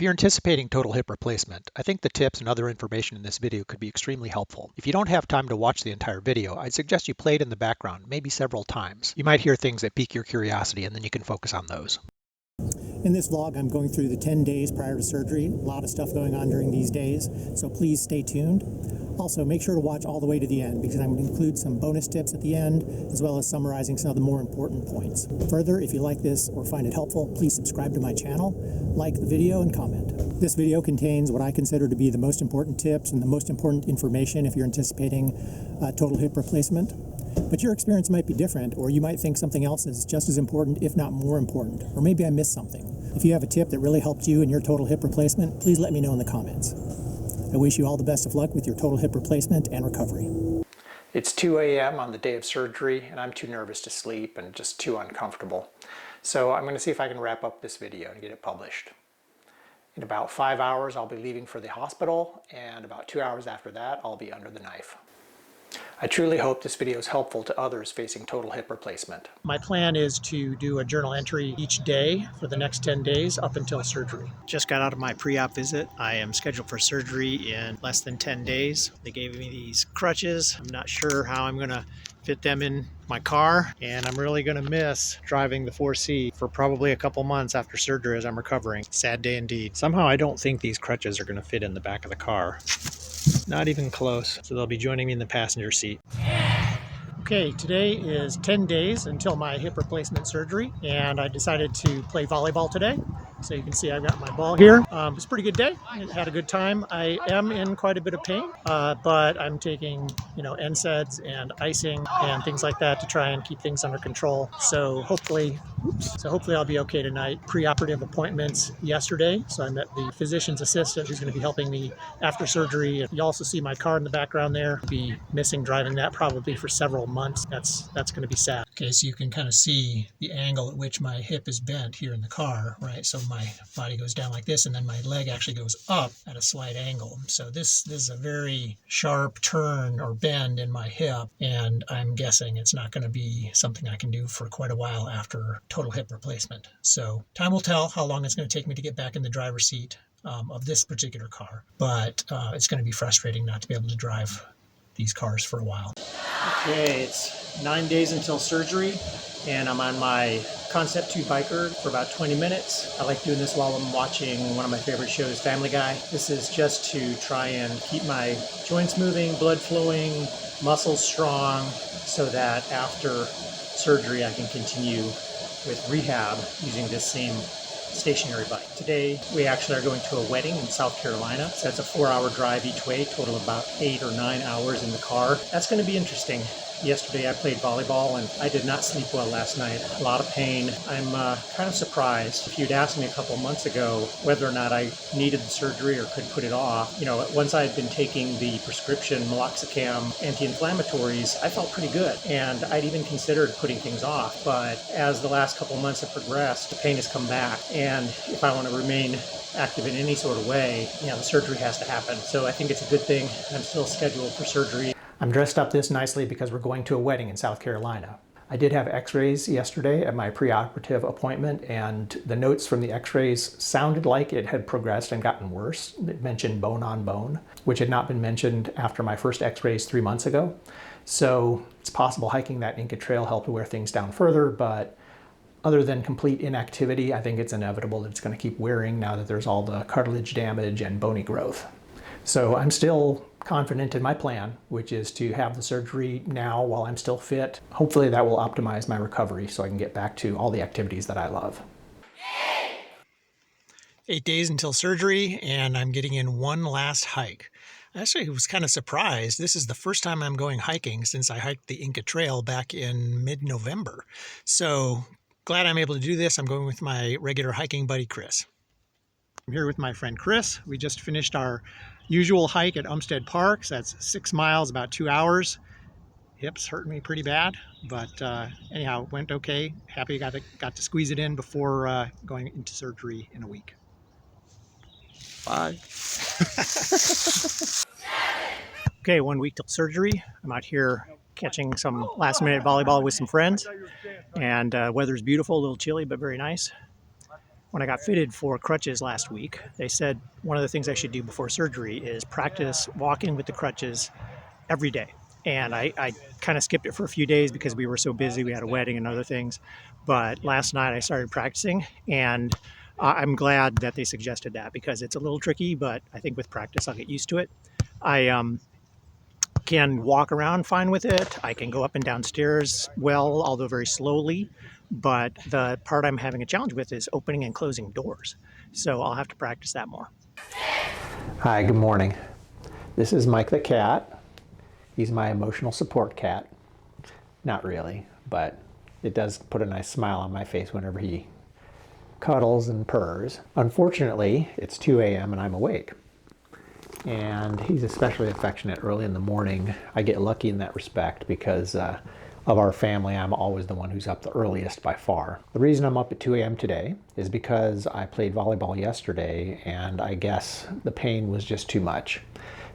If you're anticipating total hip replacement, I think the tips and other information in this video could be extremely helpful. If you don't have time to watch the entire video, I'd suggest you play it in the background, maybe several times. You might hear things that pique your curiosity, and then you can focus on those. In this vlog, I'm going through the 10 days prior to surgery. A lot of stuff going on during these days, so please stay tuned. Also, make sure to watch all the way to the end because I'm going to include some bonus tips at the end, as well as summarizing some of the more important points. Further, if you like this or find it helpful, please subscribe to my channel, like the video, and comment. This video contains what I consider to be the most important tips and the most important information if you're anticipating total hip replacement. But your experience might be different, or you might think something else is just as important, if not more important, or maybe I missed something. If you have a tip that really helped you in your total hip replacement, please let me know in the comments. I wish you all the best of luck with your total hip replacement and recovery. It's 2 a.m. on the day of surgery, and I'm too nervous to sleep and just too uncomfortable. So I'm going to see if I can wrap up this video and get it published. In about 5 hours, I'll be leaving for the hospital, and about 2 hours after that, I'll be under the knife. I truly hope this video is helpful to others facing total hip replacement. My plan is to do a journal entry each day for the next 10 days up until surgery. Just got out of my pre-op visit. I am scheduled for surgery in less than 10 days. They gave me these crutches. I'm not sure how I'm gonna fit them in my car, and I'm really gonna miss driving the 4C for probably a couple months after surgery as I'm recovering. Sad day indeed. Somehow I don't think these crutches are gonna fit in the back of the car. Not even close. So they'll be joining me in the passenger seat. Okay, today is 10 days until my hip replacement surgery, and I decided to play volleyball today. So you can see I've got my ball here. It's a pretty good day. I had a good time. I am in quite a bit of pain, but I'm taking, NSAIDs and icing and things like that to try and keep things under control. So hopefully I'll be okay tonight. Pre-operative appointments yesterday, so I met the physician's assistant who's going to be helping me after surgery. You also see my car in the background there. I'll be missing driving that probably for several months. That's going to be sad. Okay, so you can kind of see the angle at which my hip is bent here in the car, right? So my body goes down like this, and then my leg actually goes up at a slight angle. So this is a very sharp turn or bend in my hip, and I'm guessing it's not going to be something I can do for quite a while after total hip replacement. So time will tell how long it's going to take me to get back in the driver's seat of this particular car, but it's going to be frustrating not to be able to drive these cars for a while. Okay, it's 9 days until surgery, and I'm on my Concept 2 biker for about 20 minutes. I like doing this while I'm watching one of my favorite shows, Family Guy. This is just to try and keep my joints moving, blood flowing, muscles strong, so that after surgery I can continue with rehab using this same stationary bike. Today we actually are going to a wedding in South Carolina, so that's a 4-hour drive each way, total about 8 or 9 hours in the car. That's going to be interesting. Yesterday I played volleyball and I did not sleep well last night. A lot of pain. I'm kind of surprised. If you'd asked me a couple months ago whether or not I needed the surgery or could put it off, once I had been taking the prescription meloxicam anti-inflammatories, I felt pretty good. And I'd even considered putting things off. But as the last couple months have progressed, the pain has come back. And if I want to remain active in any sort of way, the surgery has to happen. So I think it's a good thing I'm still scheduled for surgery. I'm dressed up this nicely because we're going to a wedding in South Carolina. I did have x-rays yesterday at my preoperative appointment, and the notes from the x-rays sounded like it had progressed and gotten worse. It mentioned bone on bone, which had not been mentioned after my first x-rays 3 months ago. So it's possible hiking that Inca Trail helped to wear things down further, but other than complete inactivity, I think it's inevitable that it's going to keep wearing now that there's all the cartilage damage and bony growth. So I'm still confident in my plan, which is to have the surgery now while I'm still fit. Hopefully that will optimize my recovery so I can get back to all the activities that I love. 8 days until surgery, and I'm getting in one last hike. I actually was kind of surprised. This is the first time I'm going hiking since I hiked the Inca Trail back in mid-November. So glad I'm able to do this. I'm going with my regular hiking buddy, Chris. I'm here with my friend Chris. We just finished our usual hike at Umstead Park. So that's 6 miles, about 2 hours. Hips hurt me pretty bad, but anyhow, it went okay. Happy got to squeeze it in before going into surgery in a week. Bye. Okay, 1 week till surgery. I'm out here catching some last-minute volleyball with some friends, and weather's beautiful, a little chilly, but very nice. When I got fitted for crutches last week, they said one of the things I should do before surgery is practice walking with the crutches every day. And I kind of skipped it for a few days because we were so busy. We had a wedding and other things. But last night I started practicing, and I'm glad that they suggested that because it's a little tricky, but I think with practice I'll get used to it. I can walk around fine with it. I can go up and down stairs well, although very slowly. But the part I'm having a challenge with is opening and closing doors. So I'll have to practice that more. Hi, good morning. This is Mike the cat. He's my emotional support cat. Not really, but it does put a nice smile on my face whenever he cuddles and purrs. Unfortunately, it's 2 a.m. and I'm awake. And he's especially affectionate early in the morning. I get lucky in that respect because of our family. I'm always the one who's up the earliest by far. The reason I'm up at 2 a.m. today is because I played volleyball yesterday and I guess the pain was just too much.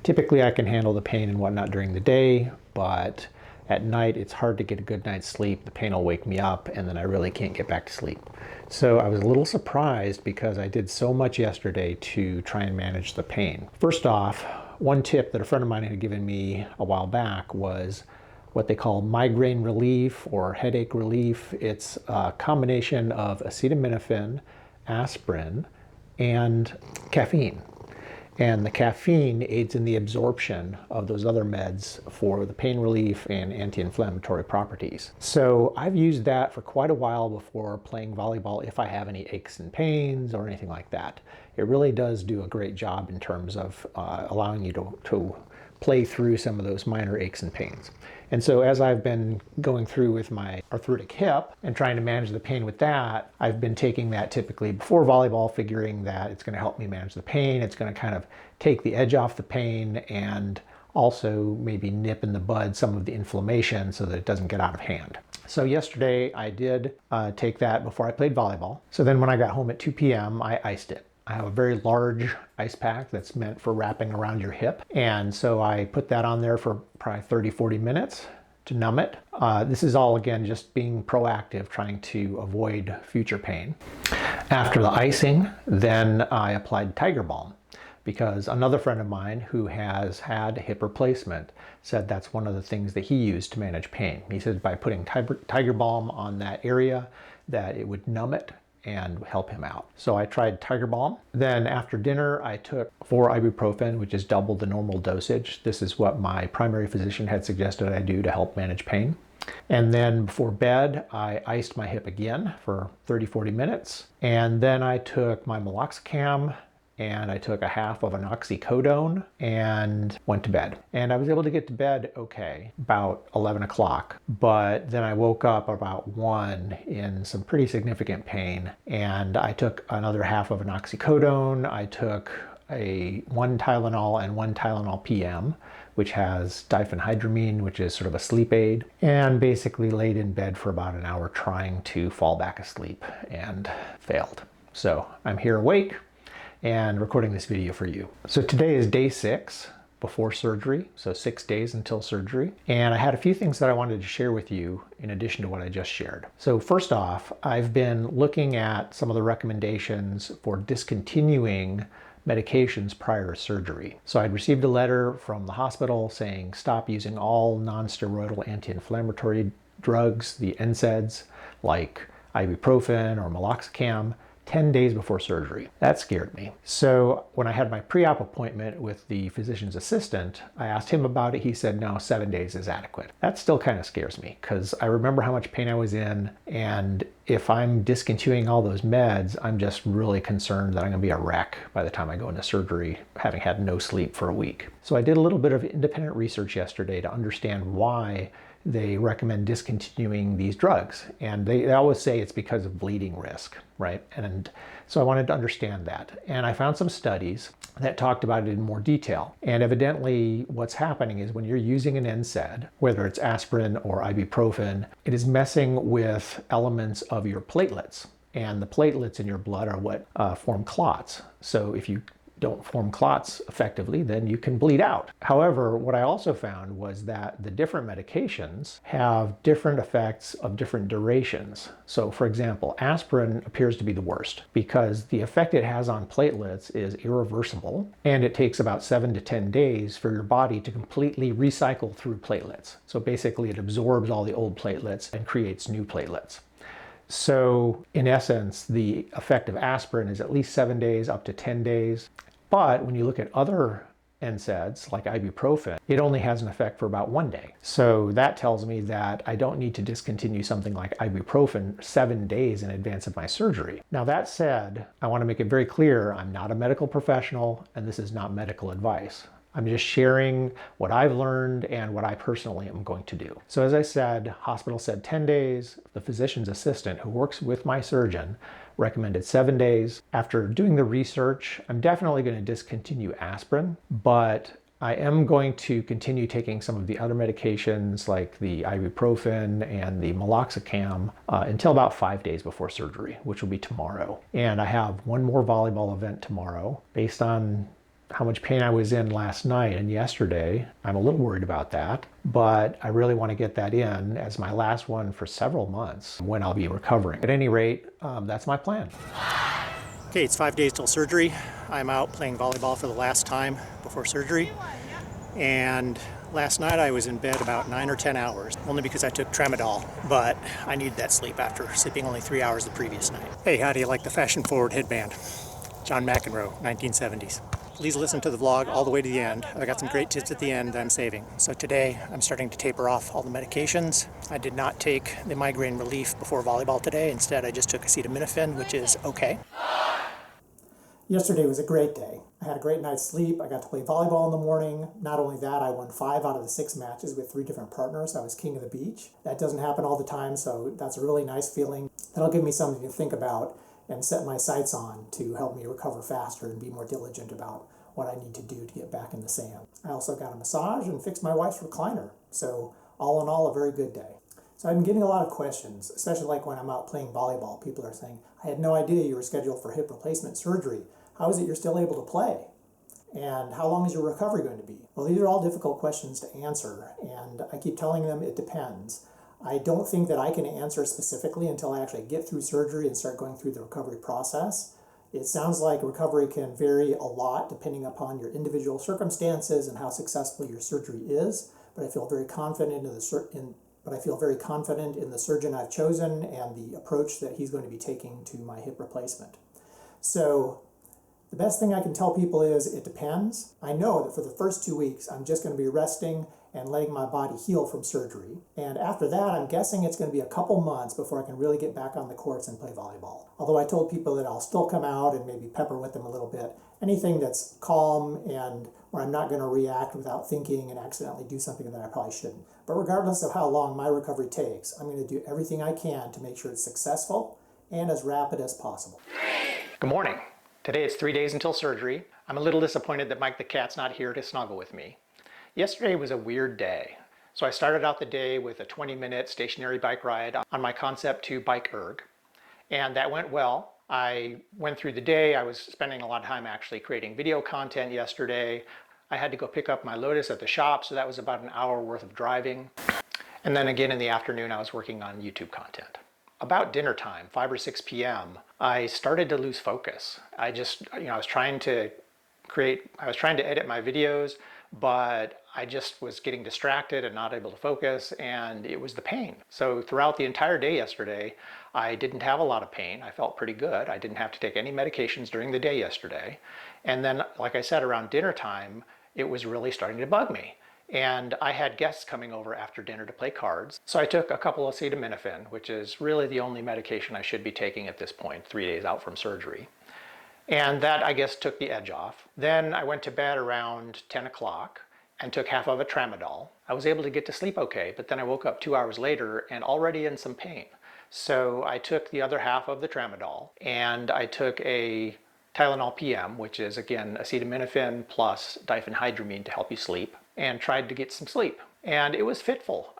Typically I can handle the pain and whatnot during the day, but at night it's hard to get a good night's sleep. The pain will wake me up and then I really can't get back to sleep. So I was a little surprised because I did so much yesterday to try and manage the pain. First off, one tip that a friend of mine had given me a while back was what they call migraine relief or headache relief. It's a combination of acetaminophen, aspirin, and caffeine. And the caffeine aids in the absorption of those other meds for the pain relief and anti-inflammatory properties. So I've used that for quite a while before playing volleyball if I have any aches and pains or anything like that. It really does do a great job in terms of allowing you to play through some of those minor aches and pains. And so as I've been going through with my arthritic hip and trying to manage the pain with that, I've been taking that typically before volleyball, figuring that it's going to help me manage the pain. It's going to kind of take the edge off the pain and also maybe nip in the bud some of the inflammation so that it doesn't get out of hand. So yesterday I did take that before I played volleyball. So then when I got home at 2 p.m., I iced it. I have a very large ice pack that's meant for wrapping around your hip. And so I put that on there for probably 30, 40 minutes to numb it. This is all, again, just being proactive, trying to avoid future pain. After the icing, then I applied Tiger Balm because another friend of mine who has had a hip replacement said that's one of the things that he used to manage pain. He said by putting Tiger Balm on that area that it would numb it and help him out. So I tried Tiger Balm. Then after dinner, I took 4 ibuprofen, which is double the normal dosage. This is what my primary physician had suggested I do to help manage pain. And then before bed, I iced my hip again for 30, 40 minutes. And then I took my meloxicam and I took a half of an oxycodone and went to bed. And I was able to get to bed okay, about 11 o'clock. But then I woke up about 1 in some pretty significant pain. And I took another half of an oxycodone. I took 1 Tylenol and 1 Tylenol PM, which has diphenhydramine, which is sort of a sleep aid, and basically laid in bed for about an hour trying to fall back asleep and failed. So I'm here awake and recording this video for you. So today is day 6 before surgery, so 6 days until surgery. And I had a few things that I wanted to share with you in addition to what I just shared. So first off, I've been looking at some of the recommendations for discontinuing medications prior to surgery. So I'd received a letter from the hospital saying stop using all non-steroidal anti-inflammatory drugs, the NSAIDs, like ibuprofen or meloxicam, 10 days before surgery. That scared me. So when I had my pre-op appointment with the physician's assistant, I asked him about it. He said, no, 7 days is adequate. That still kind of scares me because I remember how much pain I was in. And if I'm discontinuing all those meds, I'm just really concerned that I'm gonna be a wreck by the time I go into surgery, having had no sleep for a week. So I did a little bit of independent research yesterday to understand why they recommend discontinuing these drugs. And they always say it's because of bleeding risk, right? And so I wanted to understand that. And I found some studies that talked about it in more detail. And evidently what's happening is when you're using an NSAID, whether it's aspirin or ibuprofen, it is messing with elements of your platelets. And the platelets in your blood are what form clots. So if you don't form clots effectively, then you can bleed out. However, what I also found was that the different medications have different effects of different durations. So for example, aspirin appears to be the worst because the effect it has on platelets is irreversible, and it takes about 7 to 10 days for your body to completely recycle through platelets. So basically it absorbs all the old platelets and creates new platelets. So in essence, the effect of aspirin is at least 7 days, up to 10 days. But when you look at other NSAIDs, like ibuprofen, it only has an effect for about 1 day. So that tells me that I don't need to discontinue something like ibuprofen 7 days in advance of my surgery. Now that said, I want to make it very clear, I'm not a medical professional, and this is not medical advice. I'm just sharing what I've learned and what I personally am going to do. So as I said, hospital said 10 days. The physician's assistant who works with my surgeon recommended 7 days. After doing the research, I'm definitely going to discontinue aspirin, but I am going to continue taking some of the other medications like the ibuprofen and the meloxicam until about 5 days before surgery, which will be tomorrow. And I have one more volleyball event tomorrow. Based on how much pain I was in last night and yesterday, I'm a little worried about that, but I really want to get that in as my last one for several months when I'll be recovering. At any rate, that's my plan. Okay, it's 5 days till surgery. I'm out playing volleyball for the last time before surgery. And last night I was in bed about 9 or 10 hours, only because I took tramadol, but I needed that sleep after sleeping only 3 hours the previous night. Hey, how do you like the fashion-forward headband? John McEnroe, 1970s. Please listen to the vlog all the way to the end. I got some great tips at the end that I'm saving. So today I'm starting to taper off all the medications. I did not take the migraine relief before volleyball today. Instead, I just took acetaminophen, which is okay. Yesterday was a great day. I had a great night's sleep. I got to play volleyball in the morning. Not only that, I won 5 out of the 6 matches with 3 different partners. I was king of the beach. That doesn't happen all the time, so that's a really nice feeling. That'll give me something to think about and set my sights on to help me recover faster and be more diligent about what I need to do to get back in the sand. I also got a massage and fixed my wife's recliner. So all in all, a very good day. So I've been getting a lot of questions, especially like when I'm out playing volleyball. People are saying, I had no idea you were scheduled for hip replacement surgery. How is it you're still able to play? And how long is your recovery going to be? Well, these are all difficult questions to answer, and I keep telling them it depends. I don't think that I can answer specifically until I actually get through surgery and start going through the recovery process. It sounds like recovery can vary a lot depending upon your individual circumstances and how successful your surgery is, but I feel very confident in the surgeon I've chosen and the approach that he's going to be taking to my hip replacement. So the best thing I can tell people is it depends. I know that for the first 2 weeks, I'm just going to be resting and letting my body heal from surgery. And after that, I'm guessing it's going to be a couple months before I can really get back on the courts and play volleyball. Although I told people that I'll still come out and maybe pepper with them a little bit. Anything that's calm and where I'm not going to react without thinking and accidentally do something that I probably shouldn't. But regardless of how long my recovery takes, I'm going to do everything I can to make sure it's successful and as rapid as possible. Good morning. Today it's 3 days until surgery. I'm a little disappointed that Mike the cat's not here to snuggle with me. Yesterday was a weird day. So I started out the day with a 20-minute stationary bike ride on my Concept 2 bike erg, and that went well. I went through the day. I was spending a lot of time actually creating video content yesterday. I had to go pick up my Lotus at the shop, so that was about an hour worth of driving. And then again in the afternoon, I was working on YouTube content. About dinner time, 5 or 6 p.m., I started to lose focus. I was trying to edit my videos, but I just was getting distracted and not able to focus, and it was the pain. So throughout the entire day yesterday, I didn't have a lot of pain. I felt pretty good. I didn't have to take any medications during the day yesterday. And then, like I said, around dinner time, it was really starting to bug me. And I had guests coming over after dinner to play cards. So I took a couple of acetaminophen, which is really the only medication I should be taking at this point, 3 days out from surgery. And that, I guess, took the edge off. Then I went to bed around 10 o'clock and took half of a tramadol. I was able to get to sleep okay, but then I woke up 2 hours later and already in some pain. So I took the other half of the tramadol and I took a Tylenol PM, which is again acetaminophen plus diphenhydramine to help you sleep, and tried to get some sleep. And it was fitful.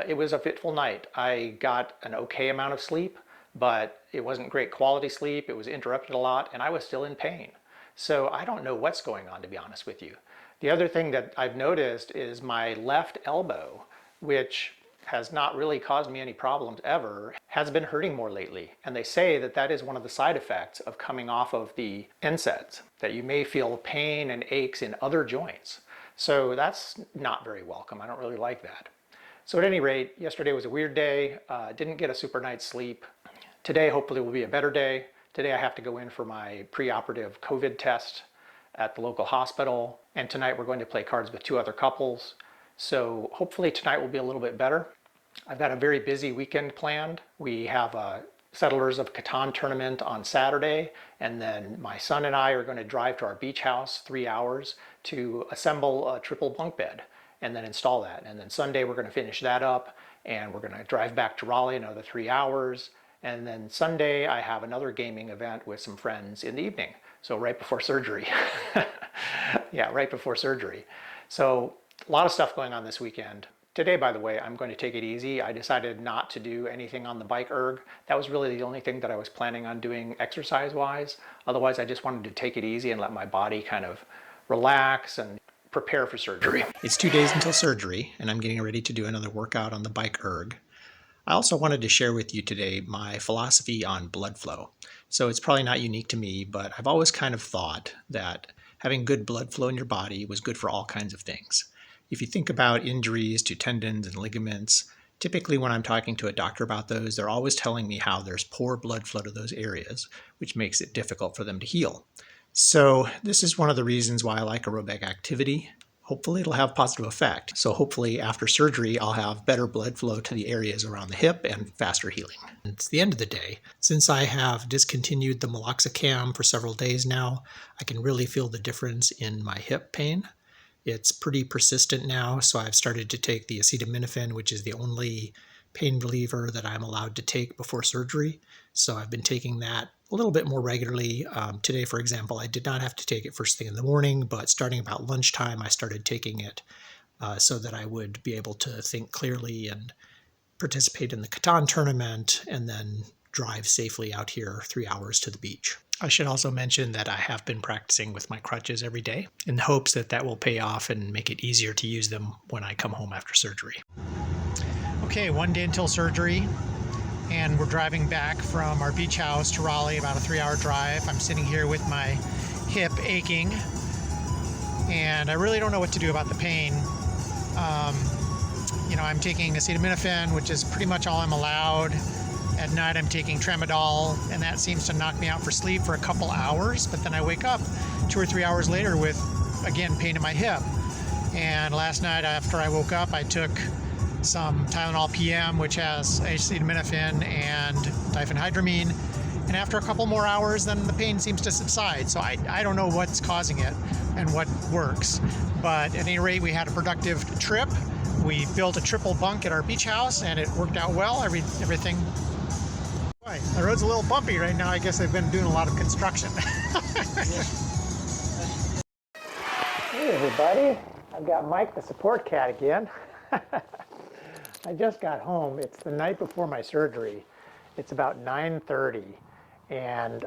It was a fitful night. I got an okay amount of sleep, but it wasn't great quality sleep. It was interrupted a lot, and I was still in pain. So I don't know what's going on, to be honest with you. The other thing that I've noticed is my left elbow, which has not really caused me any problems ever, has been hurting more lately. And they say that that is one of the side effects of coming off of the NSAIDs, that you may feel pain and aches in other joints. So that's not very welcome. I don't really like that. So at any rate, yesterday was a weird day. Didn't get a super night's sleep. Today hopefully will be a better day. Today I have to go in for my preoperative COVID test at the local hospital. And tonight we're going to play cards with two other couples. So hopefully tonight will be a little bit better. I've got a very busy weekend planned. We have a Settlers of Catan tournament on Saturday, and then my son and I are going to drive to our beach house 3 hours to assemble a triple bunk bed and then install that. And then Sunday we're going to finish that up, and we're going to drive back to Raleigh another 3 hours. And then Sunday I have another gaming event with some friends in the evening. So right before surgery. Yeah, right before surgery. So a lot of stuff going on this weekend. Today, by the way, I'm going to take it easy. I decided not to do anything on the bike erg. That was really the only thing that I was planning on doing exercise-wise. Otherwise, I just wanted to take it easy and let my body kind of relax and prepare for surgery. It's 2 days until surgery, and I'm getting ready to do another workout on the bike erg. I also wanted to share with you today my philosophy on blood flow. So it's probably not unique to me, but I've always kind of thought that having good blood flow in your body was good for all kinds of things. If you think about injuries to tendons and ligaments, typically when I'm talking to a doctor about those, they're always telling me how there's poor blood flow to those areas, which makes it difficult for them to heal. So this is one of the reasons why I like aerobic activity. Hopefully it'll have a positive effect. So hopefully after surgery, I'll have better blood flow to the areas around the hip and faster healing. It's the end of the day. Since I have discontinued the meloxicam for several days now, I can really feel the difference in my hip pain. It's pretty persistent now, so I've started to take the acetaminophen, which is the only pain reliever that I'm allowed to take before surgery. So I've been taking that a little bit more regularly. Today, for example, I did not have to take it first thing in the morning, but starting about lunchtime, I started taking it so that I would be able to think clearly and participate in the Catan tournament and then drive safely out here 3 hours to the beach. I should also mention that I have been practicing with my crutches every day in hopes that that will pay off and make it easier to use them when I come home after surgery. Okay, 1 day until surgery, and we're driving back from our beach house to Raleigh, about a 3-hour drive. I'm sitting here with my hip aching, and I really don't know what to do about the pain. I'm taking acetaminophen, which is pretty much all I'm allowed. At night I'm taking tramadol, and that seems to knock me out for sleep for a couple hours, but then I wake up 2 or 3 hours later with, again, pain in my hip. And last night after I woke up, I took some Tylenol PM, which has acetaminophen and diphenhydramine, and after a couple more hours, then the pain seems to subside. So I don't know what's causing it and what works, but at any rate, we had a productive trip. We built a triple bunk at our beach house, and it worked out well. Everything. Boy, the road's a little bumpy right now. I guess they've been doing a lot of construction. Hey everybody, I've got Mike the support cat again. I just got home. It's the night before my surgery. It's about 9:30, and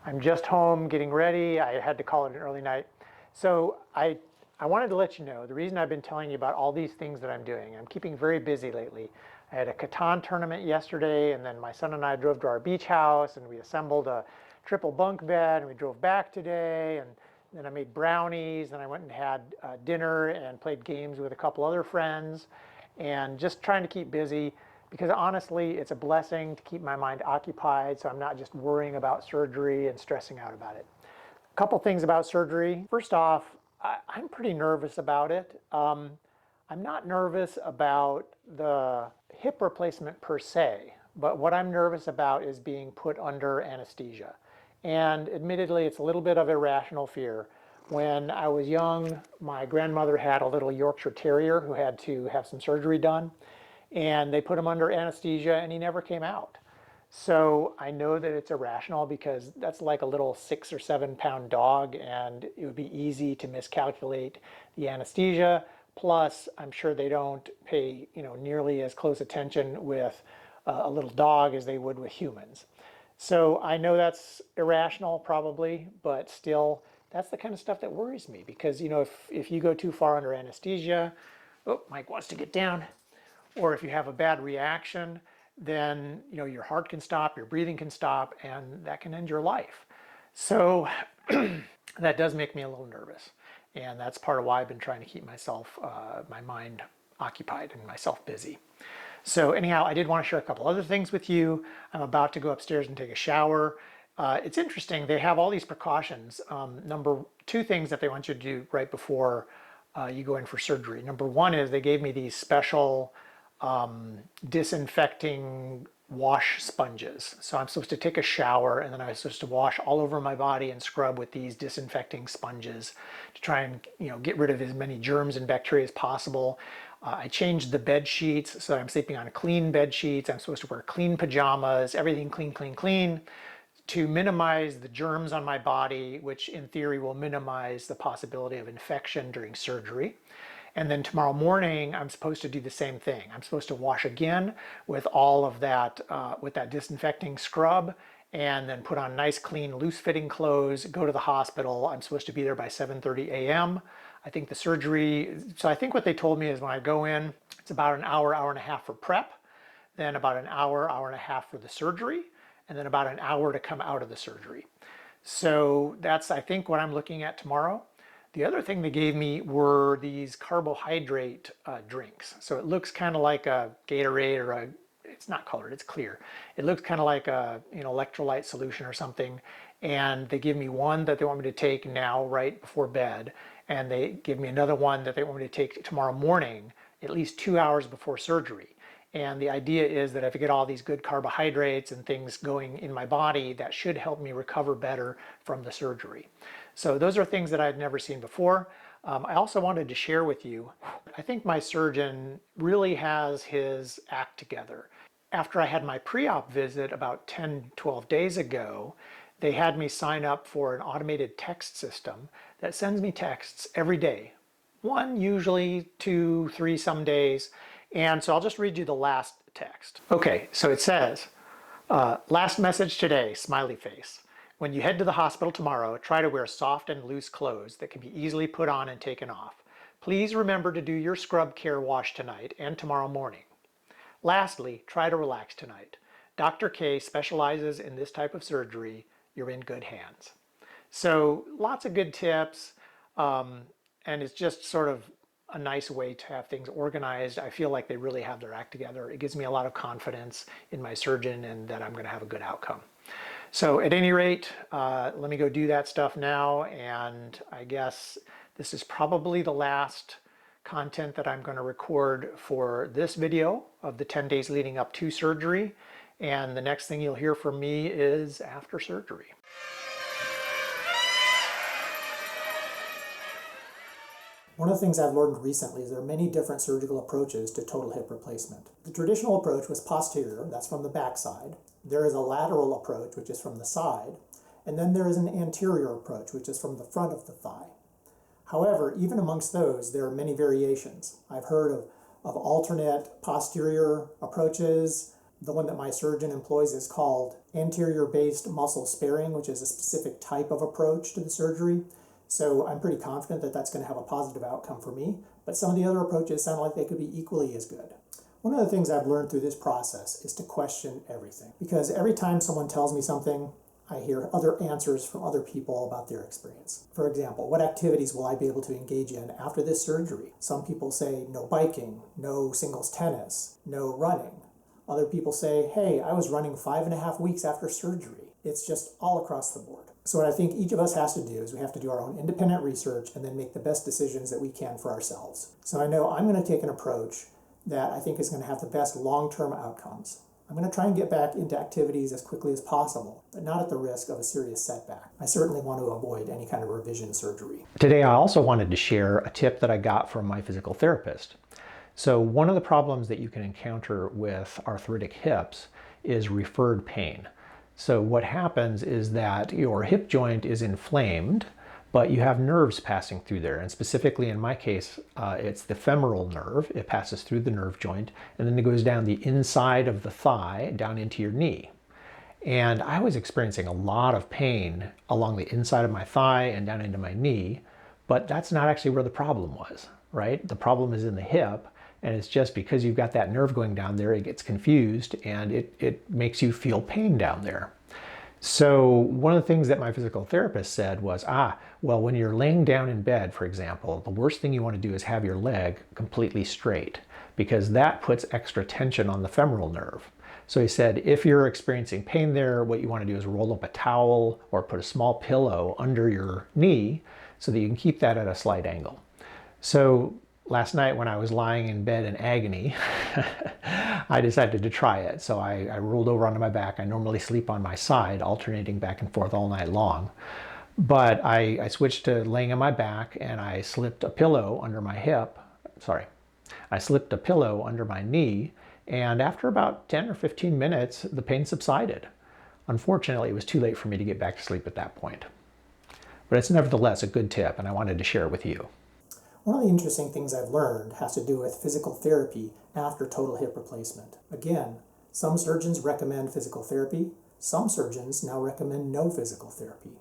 I'm just home getting ready. I had to call it an early night. So I wanted to let you know the reason I've been telling you about all these things that I'm doing. I'm keeping very busy lately. I had a Catan tournament yesterday, and then my son and I drove to our beach house, and we assembled a triple bunk bed, and we drove back today, and then I made brownies, and I went and had dinner and played games with a couple other friends, and just trying to keep busy, because honestly, it's a blessing to keep my mind occupied, so I'm not just worrying about surgery and stressing out about it. A couple things about surgery. First off, I'm pretty nervous about it. I'm not nervous about the hip replacement per se, but what I'm nervous about is being put under anesthesia. And admittedly, it's a little bit of irrational fear. When I was young, my grandmother had a little Yorkshire Terrier who had to have some surgery done, and they put him under anesthesia and he never came out. So I know that it's irrational because that's like a little 6 or 7 pound dog, and it would be easy to miscalculate the anesthesia. Plus, I'm sure they don't pay nearly as close attention with a little dog as they would with humans. So I know that's irrational probably, but still, that's the kind of stuff that worries me because, if you go too far under anesthesia, oh, Mike wants to get down, or if you have a bad reaction, then, your heart can stop, your breathing can stop, and that can end your life. So that does make me a little nervous. And that's part of why I've been trying to keep myself, my mind occupied and myself busy. So anyhow, I did want to share a couple other things with you. I'm about to go upstairs and take a shower. It's interesting, they have all these precautions. Number two things that they want you to do right before you go in for surgery. Number one is they gave me these special disinfecting wash sponges. So I'm supposed to take a shower and then I'm supposed to wash all over my body and scrub with these disinfecting sponges to try and get rid of as many germs and bacteria as possible. I changed the bed sheets so I'm sleeping on clean bed sheets. I'm supposed to wear clean pajamas, everything clean, clean, clean, to minimize the germs on my body, which in theory will minimize the possibility of infection during surgery. And then tomorrow morning, I'm supposed to do the same thing. I'm supposed to wash again with all of that, with that disinfecting scrub, and then put on nice, clean, loose-fitting clothes, go to the hospital. I'm supposed to be there by 7:30 a.m. I think the surgery, so I think what they told me is when I go in, it's about an hour, hour and a half for prep, then about an hour, hour and a half for the surgery, and then about an hour to come out of the surgery. So that's, I think, what I'm looking at tomorrow. The other thing they gave me were these carbohydrate drinks. So it looks kind of like a Gatorade or it's not colored, it's clear. It looks kind of like a electrolyte solution or something. And they give me one that they want me to take now right before bed. And they give me another one that they want me to take tomorrow morning, at least 2 hours before surgery. And the idea is that if I get all these good carbohydrates and things going in my body, that should help me recover better from the surgery. So those are things that I'd never seen before. I also wanted to share with you, I think my surgeon really has his act together. After I had my pre-op visit about 10, 12 days ago, they had me sign up for an automated text system that sends me texts every day. One, usually 2, 3 some days. And so I'll just read you the last text. Okay, so it says, last message today, smiley face. When you head to the hospital tomorrow, try to wear soft and loose clothes that can be easily put on and taken off. Please remember to do your scrub care wash tonight and tomorrow morning. Lastly, try to relax tonight. Dr. K specializes in this type of surgery. You're in good hands. So lots of good tips, and it's just sort of a nice way to have things organized. I feel like they really have their act together. It gives me a lot of confidence in my surgeon and that I'm going to have a good outcome. So at any rate, let me go do that stuff now, and I guess this is probably the last content that I'm going to record for this video of the 10 days leading up to surgery, and the next thing you'll hear from me is after surgery. One of the things I've learned recently is there are many different surgical approaches to total hip replacement. The traditional approach was posterior, that's from the backside. There is a lateral approach, which is from the side. And then there is an anterior approach, which is from the front of the thigh. However, even amongst those, there are many variations. I've heard of alternate posterior approaches. The one that my surgeon employs is called anterior-based muscle sparing, which is a specific type of approach to the surgery. So I'm pretty confident that that's going to have a positive outcome for me, but some of the other approaches sound like they could be equally as good. One of the things I've learned through this process is to question everything, because every time someone tells me something, I hear other answers from other people about their experience. For example, what activities will I be able to engage in after this surgery? Some people say no biking, no singles tennis, no running. Other people say, hey, I was running 5.5 weeks after surgery. It's just all across the board. So what I think each of us has to do is we have to do our own independent research and then make the best decisions that we can for ourselves. So I know I'm going to take an approach that I think is going to have the best long-term outcomes. I'm going to try and get back into activities as quickly as possible, but not at the risk of a serious setback. I certainly want to avoid any kind of revision surgery. Today I also wanted to share a tip that I got from my physical therapist. So one of the problems that you can encounter with arthritic hips is referred pain. So what happens is that your hip joint is inflamed, but you have nerves passing through there. And specifically in my case, it's the femoral nerve. It passes through the nerve joint, and then it goes down the inside of the thigh, down into your knee. And I was experiencing a lot of pain along the inside of my thigh and down into my knee, but that's not actually where the problem was, right? The problem is in the hip, and it's just because you've got that nerve going down there, it gets confused and it makes you feel pain down there. So one of the things that my physical therapist said was, well, when you're laying down in bed, for example, the worst thing you want to do is have your leg completely straight, because that puts extra tension on the femoral nerve. So he said, if you're experiencing pain there, what you want to do is roll up a towel or put a small pillow under your knee so that you can keep that at a slight angle. So last night when I was lying in bed in agony, I decided to try it. So I rolled over onto my back. I normally sleep on my side, alternating back and forth all night long. But I switched to laying on my back, and I slipped a pillow under my hip. Sorry. I slipped a pillow under my knee, and after about 10 or 15 minutes, the pain subsided. Unfortunately, it was too late for me to get back to sleep at that point. But it's nevertheless a good tip, and I wanted to share it with you. One of the interesting things I've learned has to do with physical therapy after total hip replacement. Again, some surgeons recommend physical therapy. Some surgeons now recommend no physical therapy.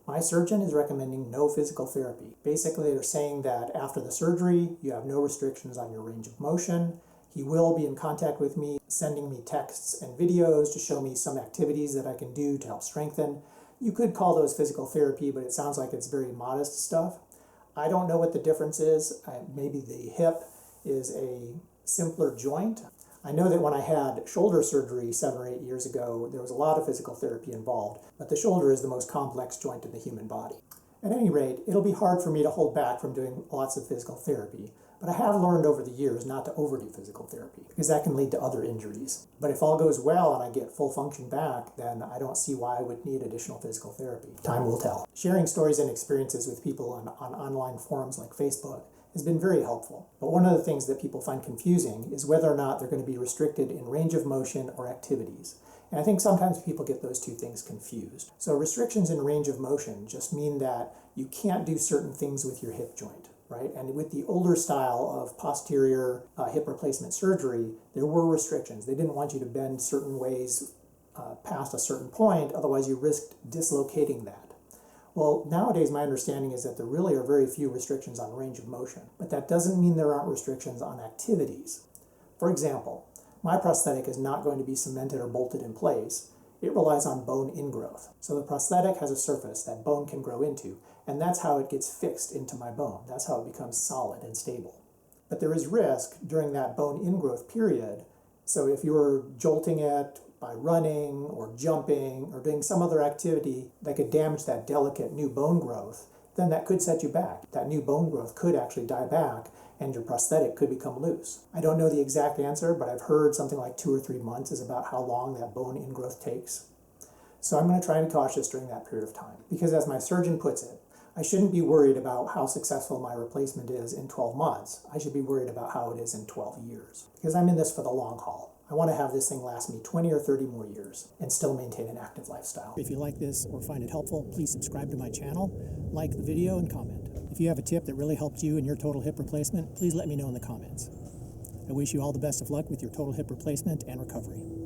My surgeon is recommending no physical therapy. Basically, they're saying that after the surgery, you have no restrictions on your range of motion. He will be in contact with me, sending me texts and videos to show me some activities that I can do to help strengthen. You could call those physical therapy, but it sounds like it's very modest stuff. I don't know what the difference is. Maybe the hip is a simpler joint. I know that when I had shoulder surgery 7 or 8 years ago, there was a lot of physical therapy involved, but the shoulder is the most complex joint in the human body. At any rate, it'll be hard for me to hold back from doing lots of physical therapy, but I have learned over the years not to overdo physical therapy, because that can lead to other injuries. But if all goes well and I get full function back, then I don't see why I would need additional physical therapy. Time will tell. Sharing stories and experiences with people on online forums like Facebook has been very helpful. But one of the things that people find confusing is whether or not they're going to be restricted in range of motion or activities. And I think sometimes people get those two things confused. So restrictions in range of motion just mean that you can't do certain things with your hip joint, right? And with the older style of posterior hip replacement surgery, there were restrictions. They didn't want you to bend certain ways past a certain point, otherwise you risked dislocating that. Well, nowadays my understanding is that there really are very few restrictions on range of motion, but that doesn't mean there aren't restrictions on activities. For example, my prosthetic is not going to be cemented or bolted in place. It relies on bone ingrowth. So the prosthetic has a surface that bone can grow into, and that's how it gets fixed into my bone. That's how it becomes solid and stable. But there is risk during that bone ingrowth period. So if you're jolting it by running or jumping or doing some other activity that could damage that delicate new bone growth, then that could set you back. That new bone growth could actually die back, and your prosthetic could become loose. I don't know the exact answer, but I've heard something like 2 or 3 months is about how long that bone ingrowth takes. So I'm going to try and be cautious during that period of time, because as my surgeon puts it, I shouldn't be worried about how successful my replacement is in 12 months. I should be worried about how it is in 12 years, because I'm in this for the long haul. I want to have this thing last me 20 or 30 more years and still maintain an active lifestyle. If you like this or find it helpful, please subscribe to my channel, like the video, and comment. If you have a tip that really helped you in your total hip replacement, please let me know in the comments. I wish you all the best of luck with your total hip replacement and recovery.